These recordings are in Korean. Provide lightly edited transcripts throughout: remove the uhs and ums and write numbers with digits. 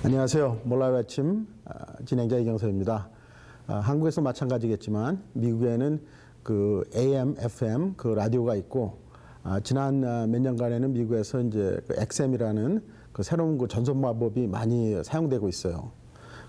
안녕하세요. 몰라요 아침 진행자 이경서입니다. 한국에서 마찬가지겠지만 미국에는 그 AM, FM 그 라디오가 있고 지난 몇 년간에는 미국에서 이제 그 XM이라는 그 새로운 그 전송 방법이 많이 사용되고 있어요.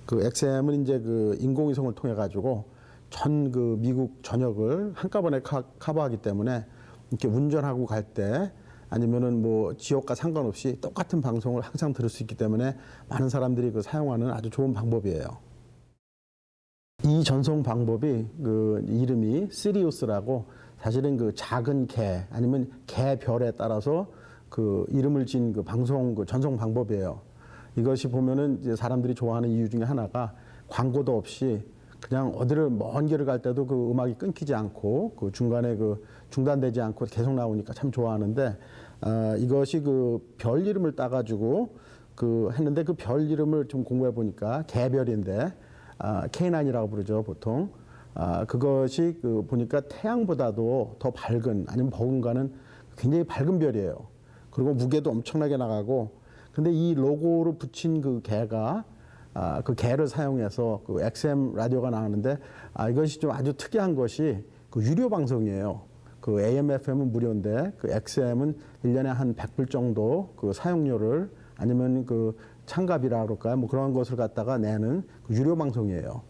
그 XM은 이제 그 인공위성을 통해 가지고 전 그 미국 전역을 한꺼번에 커버하기 때문에 이렇게 운전하고 갈 때 아니면은 뭐 지역과 상관없이 똑같은 방송을 항상 들을 수 있기 때문에 많은 사람들이 그 사용하는 아주 좋은 방법이에요. 이 전송 방법이 그 이름이 시리우스라고 사실은 그 작은 개 아니면 개별에 따라서 그 이름을 지은 그 방송 그 전송 방법이에요. 이것이 보면은 이제 사람들이 좋아하는 이유 중에 하나가 광고도 없이 그냥 어디를 먼 길을 갈 때도 그 음악이 끊기지 않고 그 중간에 그 중단되지 않고 계속 나오니까 참 좋아하는데 이것이 그 별 이름을 따가지고 그 했는데 그 별 이름을 좀 공부해 보니까 개별인데 K9이라고 부르죠 보통. 그것이 그 보니까 태양보다도 더 밝은 아니면 버금가는 굉장히 밝은 별이에요. 그리고 무게도 엄청나게 나가고 근데 이 로고로 붙인 그 개가 그 개를 사용해서 그 XM 라디오가 나오는데 이것이 좀 아주 특이한 것이 그 유료 방송이에요. 그 AM, FM은 무료인데 그 XM은 1년에 한 100불 정도 그 사용료를 아니면 그 참가비라 그럴까요? 뭐 그런 것을 갖다가 내는 그 유료 방송이에요.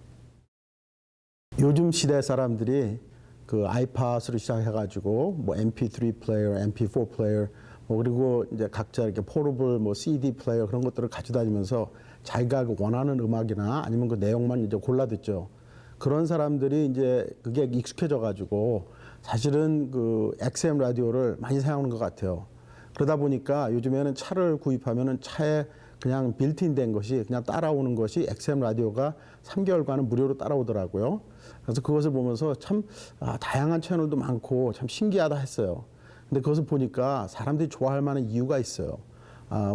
요즘 시대 사람들이 그 아이팟으로 시작해가지고 뭐 MP3 플레이어, MP4 플레이어 뭐 그리고 이제 각자 이렇게 포러블 뭐 CD 플레이어 그런 것들을 가지고 다니면서 자기가 원하는 음악이나 아니면 그 내용만 이제 골라 듣죠. 그런 사람들이 이제 그게 익숙해져 가지고 사실은 그 XM 라디오를 많이 사용하는 것 같아요. 그러다 보니까 요즘에는 차를 구입하면은 차에 그냥 빌트인 된 것이 그냥 따라오는 것이 XM 라디오가 3개월간은 무료로 따라오더라고요. 그래서 그것을 보면서 참 다양한 채널도 많고 참 신기하다 했어요. 근데 그것을 보니까 사람들이 좋아할 만한 이유가 있어요.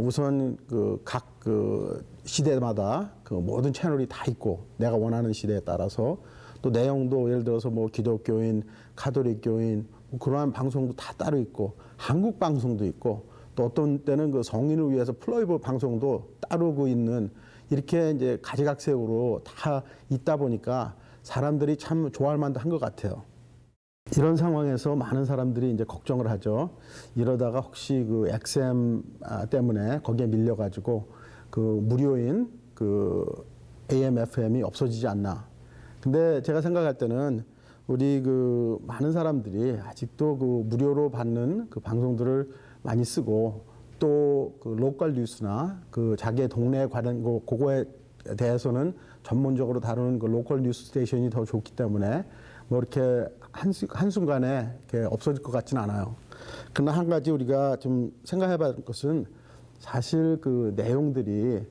우선 그 각 그 시대마다 그 모든 채널이 다 있고 내가 원하는 시대에 따라서 또 내용도 예를 들어서 뭐 기독교인, 가톨릭교인 뭐 그러한 방송도 다 따로 있고 한국 방송도 있고 또 어떤 때는 그 성인을 위해서 플레이보 방송도 따르고 있는 이렇게 이제 가지각색으로 다 있다 보니까 사람들이 참 좋아할 만도 한 것 같아요. 이런 상황에서 많은 사람들이 이제 걱정을 하죠. 이러다가 혹시 그 XM 때문에 거기에 밀려가지고 그 무료인 그 AM, FM이 없어지지 않나. 근데 제가 생각할 때는 우리 그 많은 사람들이 아직도 그 무료로 받는 그 방송들을 많이 쓰고 또 그 로컬 뉴스나 그 자기의 동네에 관한 그거에 대해서는 전문적으로 다루는 그 로컬 뉴스 스테이션이 더 좋기 때문에 뭐 이렇게 한순간에 이렇게 없어질 것 같지는 않아요. 그러나 한 가지 우리가 좀 생각해 봐야 할 것은 사실 그 내용들이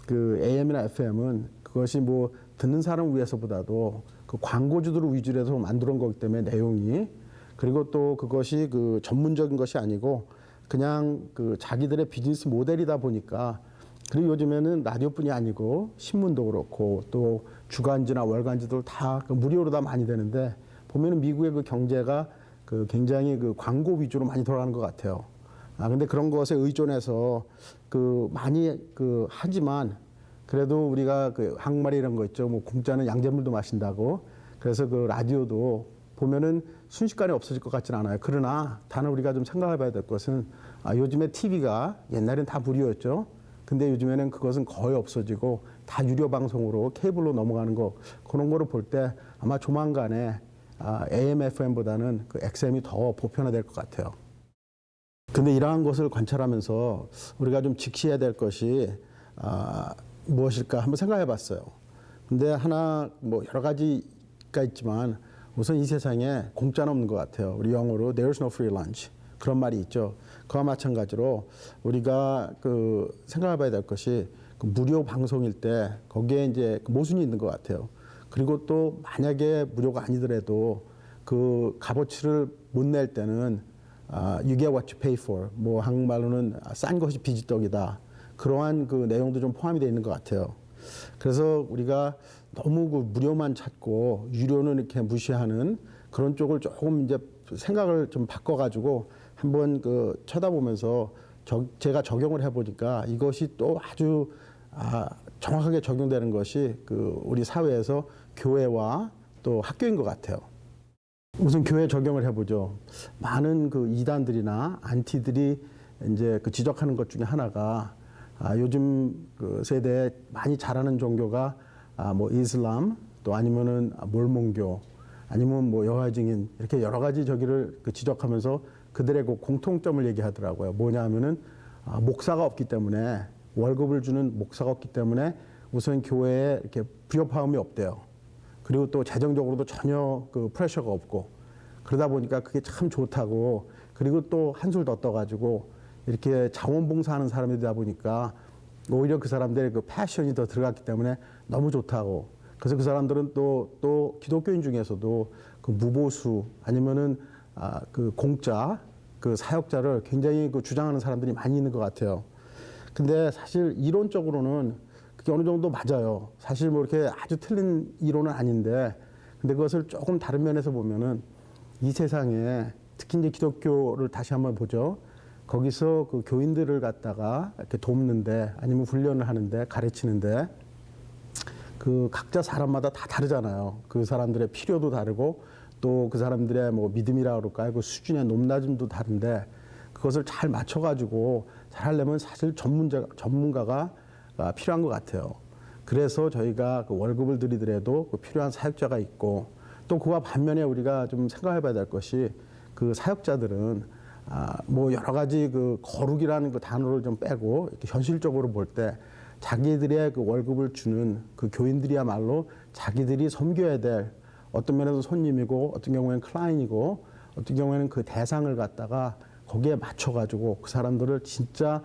그 AM이나 FM은 그것이 뭐 듣는 사람 위해서보다도 그 광고주들을 위주로 해서 만들어 놓은 거기 때문에 내용이 그리고 또 그것이 그 전문적인 것이 아니고 그냥 그 자기들의 비즈니스 모델이다 보니까 그리고 요즘에는 라디오뿐이 아니고 신문도 그렇고 또 주간지나 월간지도 다 그 무료로 다 많이 되는데 보면은 미국의 그 경제가 그 굉장히 그 광고 위주로 많이 돌아가는 것 같아요. 근데 그런 것에 의존해서 그 많이 그 하지만 그래도 우리가 그 한국말에 이런 거 있죠. 뭐 공짜는 양잿물도 마신다고. 그래서 그 라디오도 보면은 순식간에 없어질 것 같지는 않아요. 그러나 다만 우리가 좀 생각해 봐야 될 것은 요즘에 TV가 옛날엔 다 무료였죠. 근데 요즘에는 그것은 거의 없어지고 다 유료 방송으로 케이블로 넘어가는 거 그런 거를 볼 때 아마 조만간에 AM, FM보다는 그 XM이 더 보편화될 것 같아요. 근데 이러한 것을 관찰하면서 우리가 좀 직시해야 될 것이 무엇일까 한번 생각해 봤어요. 근데 하나 뭐 여러 가지가 있지만 우선 이 세상에 공짜는 없는 것 같아요. 우리 영어로 There's no free lunch 그런 말이 있죠. 그와 마찬가지로 우리가 그 생각해 봐야 될 것이 그 무료 방송일 때 거기에 이제 모순이 있는 것 같아요. 그리고 또 만약에 무료가 아니더라도 그 값어치를 못 낼 때는 you get what you pay for. 뭐 한국말로는 싼 것이 비지떡이다. 그러한 그 내용도 좀 포함이 되어 있는 것 같아요. 그래서 우리가 너무 그 무료만 찾고 유료는 이렇게 무시하는 그런 쪽을 조금 이제 생각을 좀 바꿔가지고 한번 그 쳐다보면서 제가 적용을 해보니까 이것이 또 아주 정확하게 적용되는 것이 그 우리 사회에서 교회와 또 학교인 것 같아요. 우선 교회 적용을 해보죠. 많은 그 이단들이나 안티들이 이제 그 지적하는 것 중에 하나가 요즘 그 세대에 많이 잘하는 종교가 뭐 이슬람 또 아니면은 몰몬교 아니면 뭐 여호와 증인 이렇게 여러 가지 저기를 그 지적하면서 그들의 그 공통점을 얘기하더라고요. 뭐냐면은 목사가 없기 때문에 월급을 주는 목사가 없기 때문에 우선 교회에 이렇게 부여파움이 없대요. 그리고 또 재정적으로도 전혀 그 프레셔가 없고 그러다 보니까 그게 참 좋다고 그리고 또 한술 더 떠가지고 이렇게 자원봉사하는 사람이다 보니까 오히려 그 사람들의 그 패션이 더 들어갔기 때문에 너무 좋다고 그래서 그 사람들은 또 기독교인 중에서도 그 무보수 아니면은 그 공짜 그 사역자를 굉장히 그 주장하는 사람들이 많이 있는 것 같아요. 근데 사실 이론적으로는 그게 어느 정도 맞아요. 사실 뭐 이렇게 아주 틀린 이론은 아닌데 근데 그것을 조금 다른 면에서 보면은 이 세상에 특히 이제 기독교를 다시 한번 보죠. 거기서 그 교인들을 갖다가 이렇게 돕는데 아니면 훈련을 하는데 가르치는데 그 각자 사람마다 다 다르잖아요. 그 사람들의 필요도 다르고 또 그 사람들의 뭐 믿음이라 그럴까요? 그 수준의 높낮음도 다른데 그것을 잘 맞춰가지고 잘 하려면 사실 전문가가 필요한 것 같아요. 그래서 저희가 그 월급을 드리더라도 그 필요한 사역자가 있고 또 그와 반면에 우리가 좀 생각해 봐야 될 것이 그 사역자들은 뭐 여러 가지 그 거룩이라는 그 단어를 좀 빼고 이렇게 현실적으로 볼 때 자기들의 그 월급을 주는 그 교인들이야말로 자기들이 섬겨야 될 어떤 면에서 손님이고 어떤 경우에는 클라이언이고 어떤 경우에는 그 대상을 갖다가 거기에 맞춰가지고 그 사람들을 진짜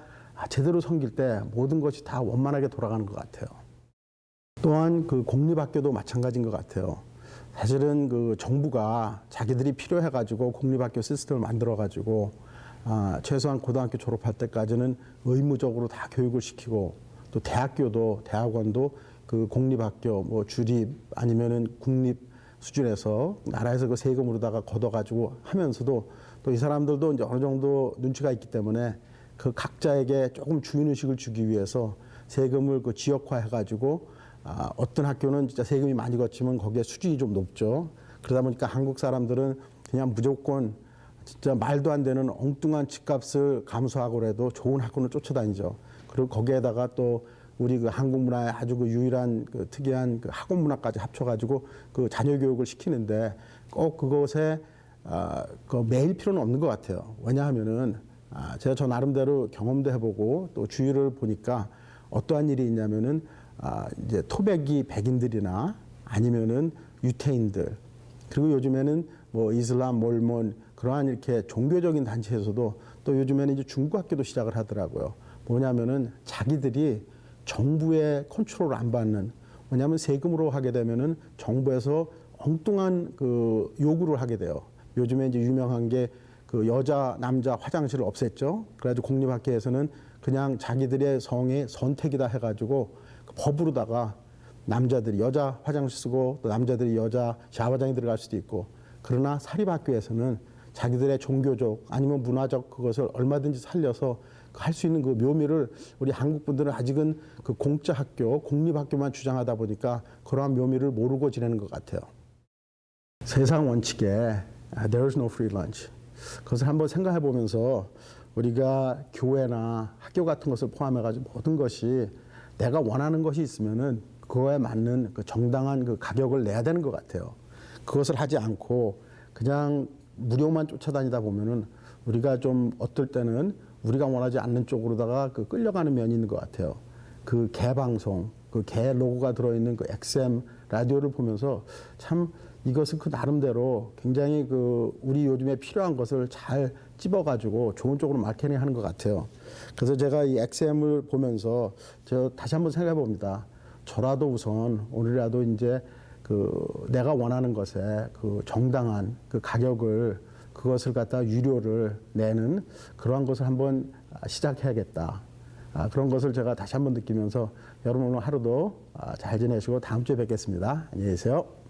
제대로 섬길 때 모든 것이 다 원만하게 돌아가는 것 같아요. 또한 그 공립학교도 마찬가지인 것 같아요. 사실은 그 정부가 자기들이 필요해가지고 공립학교 시스템을 만들어가지고 최소한 고등학교 졸업할 때까지는 의무적으로 다 교육을 시키고 또 대학원도 그 공립학교 뭐 주립 아니면은 국립 수준에서 나라에서 그 세금으로다가 걷어가지고 하면서도 또 이 사람들도 이제 어느 정도 눈치가 있기 때문에 그 각자에게 조금 주인의식을 주기 위해서 세금을 그 지역화해가지고 어떤 학교는 진짜 세금이 많이 걷지만 거기에 수준이 좀 높죠. 그러다 보니까 한국 사람들은 그냥 무조건 진짜 말도 안 되는 엉뚱한 집값을 감수하고라도 좋은 학교를 쫓아다니죠. 그리고 거기에다가 또 우리 그 한국 문화의 아주 그 유일한 그 특이한 그 학원 문화까지 합쳐가지고 그 자녀 교육을 시키는데 꼭 그것에 그 매일 필요는 없는 것 같아요. 왜냐하면은 제가 저 나름대로 경험도 해보고 또 주위를 보니까 어떠한 일이 있냐면은 이제 토백이 백인들이나 아니면은 유태인들 그리고 요즘에는 뭐 이슬람, 몰몬 그러한 이렇게 종교적인 단체에서도 또 요즘에는 이제 중국 학교도 시작을 하더라고요. 뭐냐면은 자기들이 정부의 컨트롤을 안 받는 왜냐하면 세금으로 하게 되면은 정부에서 엉뚱한 그 요구를 하게 돼요. 요즘에 이제 유명한 게 그 여자 남자 화장실을 없앴죠. 그래가지고 공립학교에서는 그냥 자기들의 성의 선택이다 해가지고 법으로다가 남자들이 여자 화장실 쓰고 또 남자들이 여자 샤워장에 들어갈 수도 있고 그러나 사립학교에서는 자기들의 종교적 아니면 문화적 그것을 얼마든지 살려서 할 수 있는 그 묘미를 우리 한국 분들은 아직은 그 공짜 학교, 공립학교만 주장하다 보니까 그러한 묘미를 모르고 지내는 것 같아요. 세상 원칙에 there is no free lunch. 그것을 한번 생각해 보면서 우리가 교회나 학교 같은 것을 포함해가지고 모든 것이 내가 원하는 것이 있으면은 그거에 맞는 그 정당한 그 가격을 내야 되는 것 같아요. 그것을 하지 않고 그냥 무료만 쫓아다니다 보면은 우리가 좀 어떨 때는 우리가 원하지 않는 쪽으로다가 그 끌려가는 면이 있는 것 같아요. 그 개방송, 그 개 로고가 들어있는 그 XM 라디오를 보면서 참 이것은 그 나름대로 굉장히 그 우리 요즘에 필요한 것을 잘 찝어가지고 좋은 쪽으로 마케팅 하는 것 같아요. 그래서 제가 이 XM을 보면서 저 다시 한번 생각해 봅니다. 저라도 우선 오늘이라도 이제 그 내가 원하는 것에 그 정당한 그 가격을 그것을 갖다 유료를 내는 그러한 것을 한번 시작해야겠다. 그런 것을 제가 다시 한번 느끼면서 여러분 오늘 하루도 잘 지내시고 다음 주에 뵙겠습니다. 안녕히 계세요.